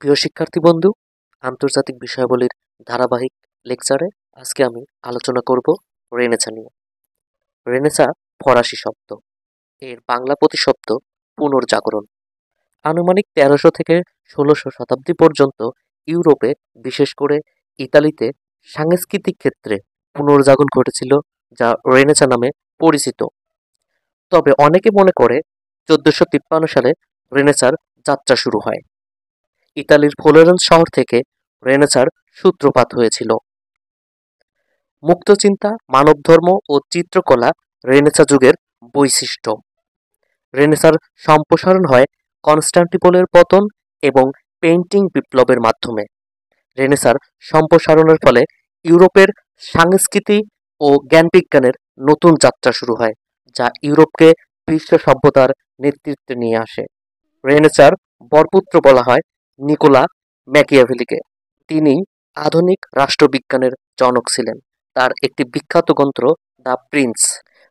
প্রিয় শিক্ষার্থী বন্ধু, আন্তর্জাতিক বিষয়াবলীর ধারাবাহিক লেকচারে আজকে আমি আলোচনা করব রেনেসা নিয়ে। রেনেসা ফরাসি শব্দ, এর বাংলা প্রতিশব্দ পুনর্জাগরণ। আনুমানিক ১৩০০ থেকে ১৬০০ শতাব্দী পর্যন্ত ইউরোপে, বিশেষ করে ইতালিতে সাংস্কৃতিক ক্ষেত্রে পুনর্জাগরণ ঘটেছিল, যা রেনেসা নামে পরিচিত। তবে অনেকে মনে করে ১৪৫৩ সালে রেনেসার যাত্রা শুরু হয়। ইতালির ফ্লোরেন্স শহর থেকে রেনেসাঁর সূত্রপাত হয়েছিল। মুক্তচিন্তা, মানবধর্ম ও চিত্রকলা রেনেসাঁ যুগের বৈশিষ্ট্য। রেনেসাঁর সম্প্রসারণ হয় কনস্টান্টিনোপলের পতন এবং পেইন্টিং বিপ্লবের মাধ্যমে। রেনেসাঁর সম্প্রসারণের ফলে ইউরোপের সংস্কৃতি ও জ্ঞানবিজ্ঞানের নতুন যাত্রা শুরু হয়, যা ইউরোপকে বিশ্ব সভ্যতার নেতৃত্বে নিয়ে আসে। রেনেসাঁর বরপুত্র বলা হয় নিকোলা ম্যাকিয়াভেলিকে। তিনি আধুনিক রাষ্ট্রবিজ্ঞানের জনক ছিলেন। তার একটি বিখ্যাত গ্রন্থ দ্য প্রিন্স।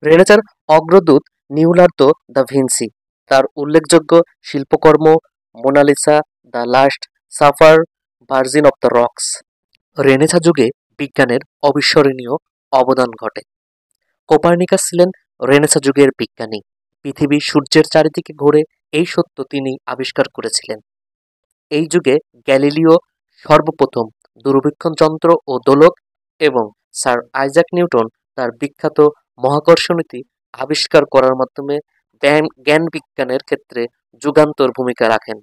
রেনেসাঁর অগ্রদূত লিওনার্দো দা ভিঞ্চি। তার উল্লেখযোগ্য শিল্পকর্ম Mona Lisa, the Last Supper, Virgin of the Rocks. Renaissance যুগে বিজ্ঞানের অবিস্মরণীয় অবদান ঘটে। কোপার্নিকাস ছিলেন রেনেসাঁ যুগের বিজ্ঞানী। পৃথিবী সূর্যের চারিদিকে ঘোরে, এই সত্য তিনি আবিষ্কার করেছিলেন। এই যুগে গ্যালিলিও সর্বপ্রথম দূরবীক্ষণ যন্ত্র ও দোলক, এবং স্যার আইজাক নিউটন তার বিখ্যাত মহাকর্ষ নীতি আবিষ্কার করার মাধ্যমে জ্ঞান বিজ্ঞানের ক্ষেত্রে যুগান্তর ভূমিকা রাখেন।